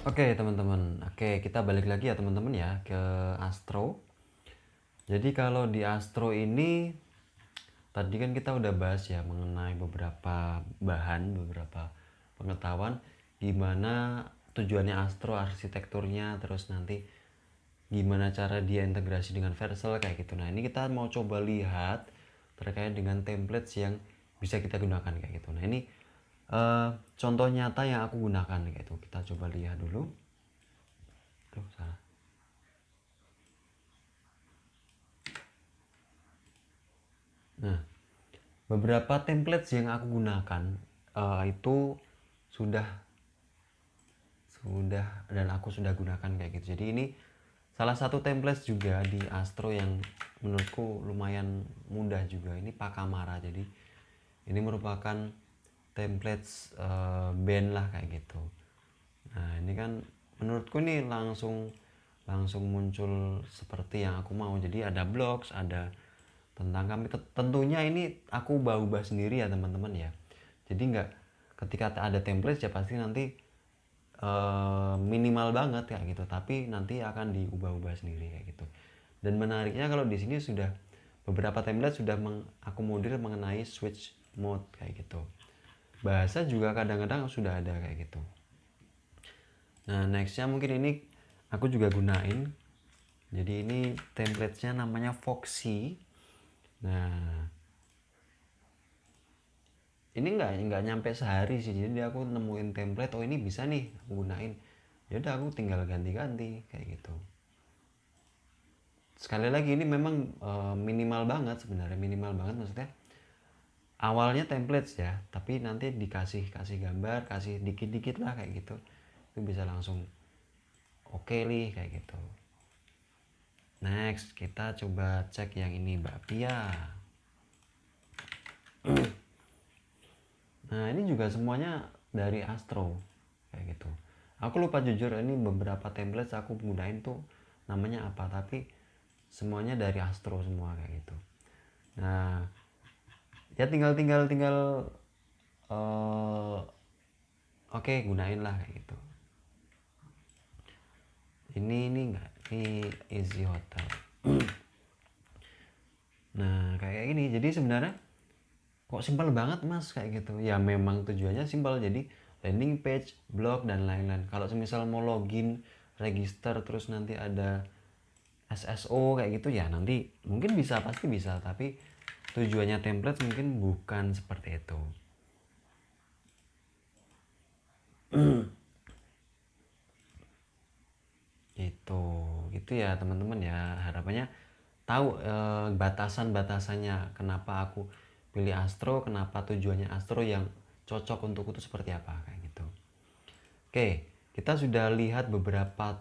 Oke teman-teman, oke kita balik lagi ya teman-teman ya ke Astro. Jadi kalau di Astro ini tadi kan kita udah bahas ya mengenai beberapa bahan, beberapa pengetahuan gimana tujuannya Astro, arsitekturnya, terus nanti gimana cara dia integrasi dengan Vercel kayak gitu. Nah ini kita mau coba lihat terkait dengan templates yang bisa kita gunakan kayak gitu. Nah ini contoh nyata yang aku gunakan kayak gitu. Kita coba lihat dulu. Aduh, salah. Nah, beberapa template yang aku gunakan itu sudah sudah dan aku sudah gunakan kayak gitu. Jadi ini salah satu template juga di Astro yang menurutku lumayan mudah juga. Ini Pacamara. Jadi ini merupakan template band lah kayak gitu. Nah, ini kan menurutku nih langsung langsung muncul seperti yang aku mau. Jadi ada blogs, ada tentang kami. Tentunya ini aku ubah-ubah sendiri ya teman-teman ya. Jadi nggak ketika ada template ya pasti nanti minimal banget kayak gitu. Tapi nanti akan diubah-ubah sendiri kayak gitu. Dan menariknya kalau di sini sudah beberapa template sudah mengakomodir mengenai switch mode kayak gitu. Bahasa juga kadang-kadang sudah ada kayak gitu. Nah nextnya mungkin ini aku juga gunain. Jadi ini templatenya namanya Foxy. Nah ini nggak nyampe sehari sih, jadi aku nemuin template, oh ini bisa nih aku gunain, ya udah aku tinggal ganti-ganti kayak gitu. Sekali lagi ini memang minimal banget sebenarnya, minimal banget maksudnya awalnya template ya, tapi nanti kasih gambar, kasih dikit-dikit lah kayak gitu, itu bisa langsung oke nih kayak gitu. Next kita coba cek yang ini Mbak Pia. Nah ini juga semuanya dari Astro kayak gitu. Aku lupa jujur ini beberapa template aku gunain tuh namanya apa, tapi semuanya dari Astro semua kayak gitu. Nah ya tinggal tinggal tinggal oke gunain lah kayak gitu. Ini enggak, ini Easy Hotel. Nah kayak ini, jadi sebenarnya kok simpel banget mas kayak gitu ya, memang tujuannya simpel, jadi landing page, blog dan lain-lain. Kalau semisal mau login, register, terus nanti ada SSO kayak gitu ya nanti mungkin bisa, pasti bisa, tapi tujuannya template mungkin bukan seperti itu. Gitu gitu ya teman-teman ya, harapannya tahu batasan-batasannya kenapa aku pilih Astro, kenapa tujuannya Astro yang cocok untuk itu seperti apa kayak gitu. Oke, kita sudah lihat beberapa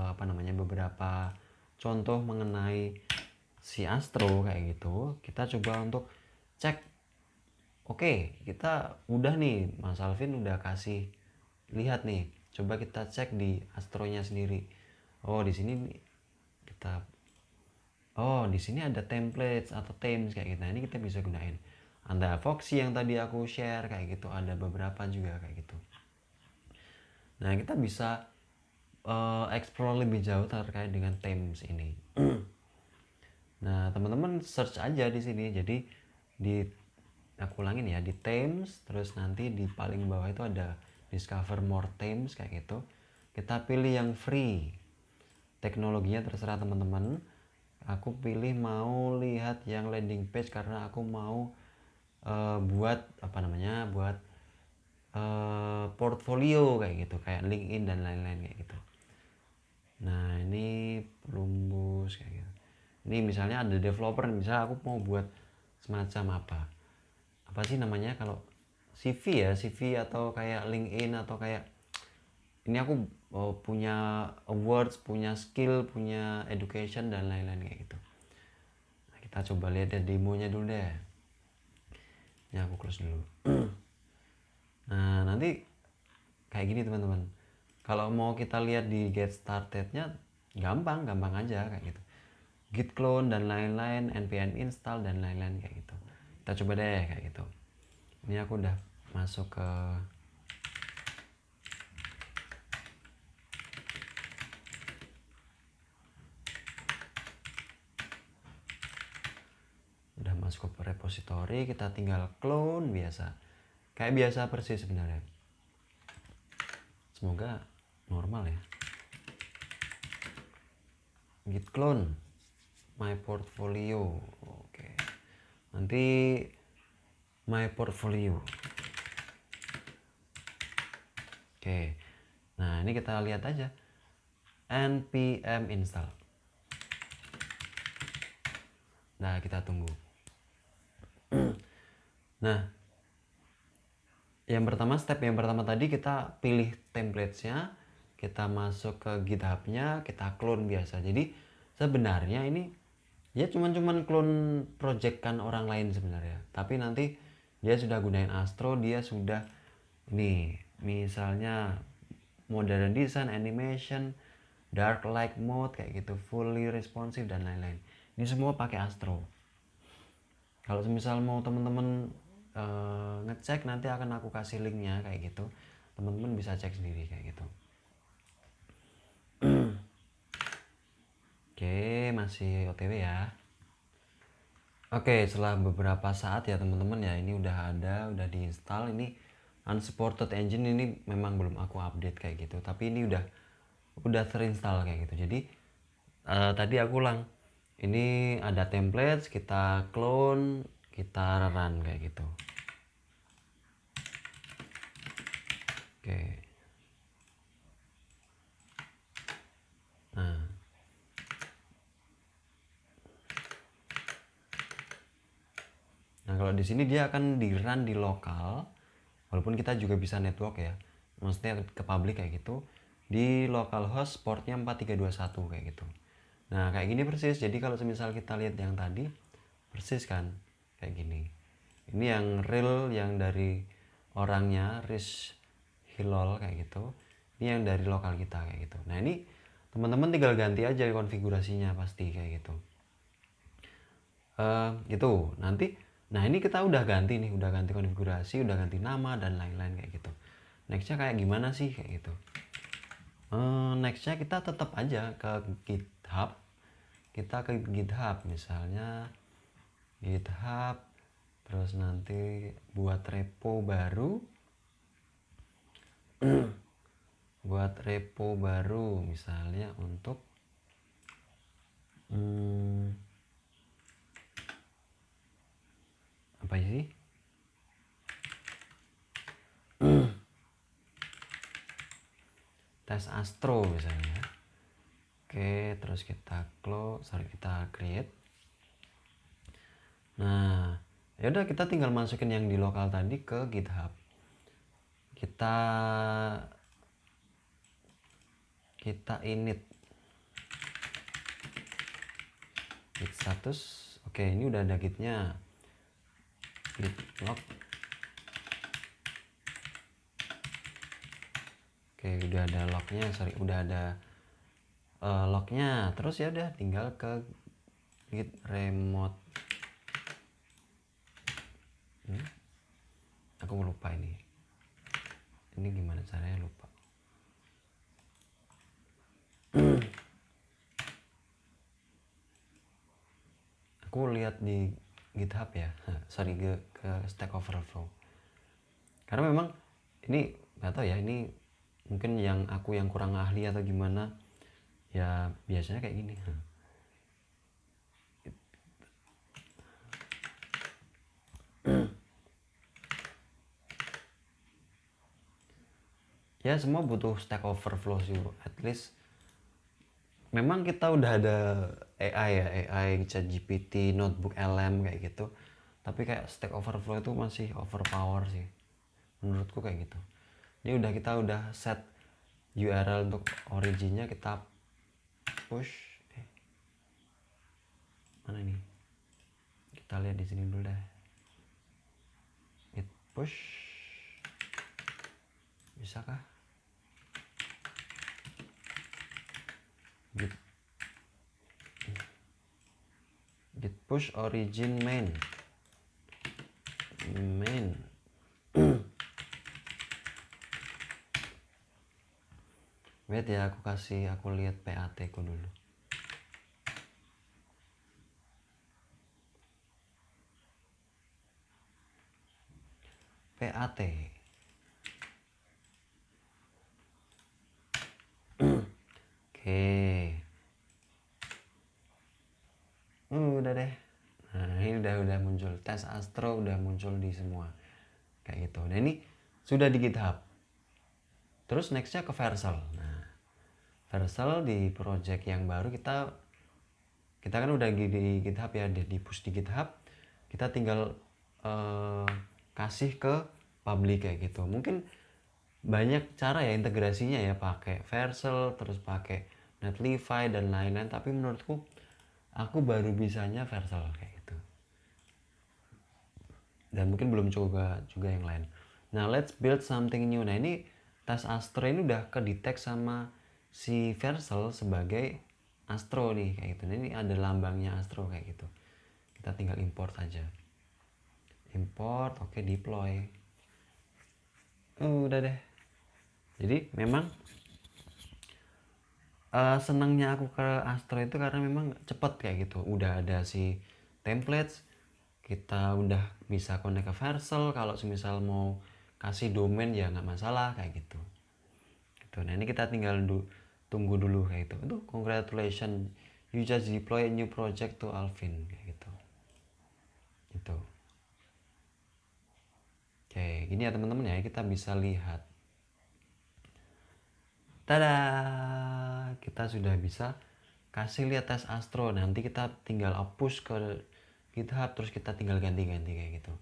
apa namanya, beberapa contoh mengenai si Astro kayak gitu. Kita coba untuk cek. Oke, kita udah nih, Mas Alvin udah kasih lihat nih. Coba kita cek di Astronya sendiri. Oh, di sini kita di sini ada templates atau themes kayak gitu. Nah, ini kita bisa gunain. Ada Foxy yang tadi aku share kayak gitu, ada beberapa juga kayak gitu. Nah, kita bisa explore lebih jauh terkait dengan themes ini. Nah, teman-teman search aja di sini. Jadi di aku ulangin ya, di themes, terus nanti di paling bawah itu ada discover more themes kayak gitu. Kita pilih yang free. Teknologinya terserah teman-teman. Aku pilih mau lihat yang landing page karena aku mau buat apa namanya, buat portfolio kayak gitu, kayak LinkedIn dan lain-lain kayak gitu. Nah ini Plumbus kayak gitu. Ini misalnya ada developer, misalnya aku mau buat semacam apa sih namanya, kalau CV ya, CV atau kayak LinkedIn atau kayak ini aku punya awards, punya skill, punya education dan lain-lain kayak gitu. Nah, kita coba lihat ya demonya dulu deh. Ini aku close dulu. Nah nanti kayak gini teman-teman, kalau mau kita lihat di get started-nya gampang gampang aja kayak gitu, git clone dan lain-lain, npm install dan lain-lain kayak gitu. Kita coba deh kayak gitu. Ini aku udah masuk ke masuk ke repository, kita tinggal clone biasa, kayak biasa persis sebenarnya. Semoga normal ya. Git clone my portfolio. Oke, nanti my portfolio. Oke, nah ini kita lihat aja npm install. Nah, kita tunggu. Nah, step yang pertama tadi kita pilih template-nya, kita masuk ke GitHub-nya, kita clone biasa. Jadi sebenarnya ini ya cuman clone project kan orang lain sebenarnya. Tapi nanti dia sudah gunain Astro, dia sudah ini misalnya modern design, animation, dark light mode kayak gitu, fully responsive dan lain-lain. Ini semua pakai Astro. Kalau misal mau teman-teman ngecek, nanti akan aku kasih linknya kayak gitu, teman-teman bisa cek sendiri kayak gitu. Oke, masih OTW ya. Oke, setelah beberapa saat ya teman-teman ya, ini udah diinstal. Ini unsupported engine, ini memang belum aku update kayak gitu, tapi ini udah terinstall kayak gitu. Jadi tadi aku ulang, ini ada template, kita clone, kita run kayak gitu. Oke. Nah, kalau di sini dia akan di run di lokal, walaupun kita juga bisa network ya, maksudnya ke public kayak gitu, di localhost portnya 4321 kayak gitu. Nah, kayak gini persis. Jadi kalau semisal kita lihat yang tadi, persis kan kayak gini. Ini yang real, yang dari orangnya Riz Hilol kayak gitu. Ini yang dari lokal kita kayak gitu. Nah, ini teman-teman tinggal ganti aja konfigurasinya pasti kayak gitu. Gitu nanti. Nah, ini kita udah ganti konfigurasi, udah ganti nama dan lain-lain kayak gitu. Nextnya kayak gimana sih kayak gitu. Nextnya kita tetap aja ke GitHub. Kita ke GitHub misalnya GitHub, terus nanti buat repo baru. Buat repo baru misalnya untuk apa sih? Tes Astro misalnya. Oke, terus kita kita create. Nah, ya udah, kita tinggal masukin yang di lokal tadi ke GitHub. Kita init git status. Oke, ini udah ada gitnya. Git log. Oke, udah ada lognya, udah ada lognya. Terus ya udah tinggal ke git remote. Aku lupa ini gimana caranya, lupa. Aku lihat di GitHub ya, sorry, ke Stack Overflow. Karena memang ini nggak tahu ya, ini mungkin yang kurang ahli atau gimana ya, biasanya kayak gini. Ya semua butuh Stack Overflow sih, at least. Memang kita udah ada AI ChatGPT, Notebook LM kayak gitu, tapi kayak Stack Overflow itu masih overpower sih menurutku kayak gitu. Ini kita udah set URL untuk originnya, kita push. Mana nih, kita lihat di sini dulu deh. Git push, bisakah? Git push origin main. Wait ya, aku lihat PAT ku dulu. PAT. Oke. Udah deh. Nah, ini udah muncul. Tes Astro udah muncul di semua. Kayak gitu. Nah, ini sudah di GitHub. Terus nextnya ke Vercel. Nah, Vercel di project yang baru kita kan udah di GitHub ya, di push di GitHub. Kita tinggal kasih ke public kayak gitu. Mungkin banyak cara ya integrasinya ya, pakai Vercel, terus pakai Netlify dan lain-lain, tapi menurutku aku baru bisanya Vercel kayak gitu. Dan mungkin belum coba juga yang lain. Nah, let's build something new. Nah, ini tes Astro ini udah kedetek sama si Vercel sebagai Astro nih kayak gitu. Nah, ini ada lambangnya Astro kayak gitu. Kita tinggal import aja. Import, oke, deploy. Udah deh. Jadi memang senangnya aku ke Astro itu karena memang cepet kayak gitu. Udah ada si templates, kita udah bisa connect ke Vercel. Kalau semisal mau kasih domain ya nggak masalah kayak gitu. Nah, ini kita tinggal tunggu dulu kayak gitu. Itu congratulations, you just deploy a new project to Alvin kayak gitu. Itu. Oke, gini ya teman-teman ya, kita bisa lihat. Tada! Kita sudah bisa kasih lihat tes Astro. Nanti kita tinggal push ke GitHub, terus kita tinggal ganti-ganti kayak gitu.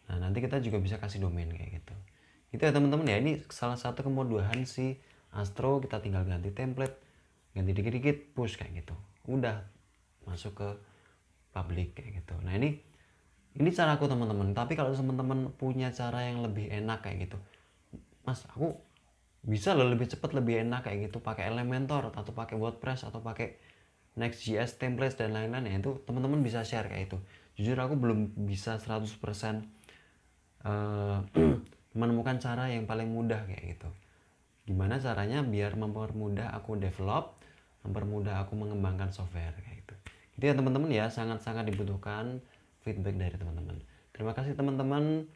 Nah, nanti kita juga bisa kasih domain kayak gitu. Itu ya teman-teman ya, ini salah satu kemudahan si Astro. Kita tinggal ganti template, ganti dikit-dikit, push kayak gitu. Udah masuk ke public kayak gitu. Nah, ini cara aku teman-teman. Tapi kalau teman-teman punya cara yang lebih enak kayak gitu, Mas, aku bisa loh lebih cepat, lebih enak kayak gitu, pakai Elementor atau pakai WordPress atau pakai Next.js templates dan lain-lain, ya itu teman-teman bisa share kayak itu. Jujur aku belum bisa 100% menemukan cara yang paling mudah kayak gitu. Gimana caranya biar mempermudah aku develop, mempermudah aku mengembangkan software kayak gitu. Itu ya teman-teman ya, sangat-sangat dibutuhkan feedback dari teman-teman. Terima kasih teman-teman.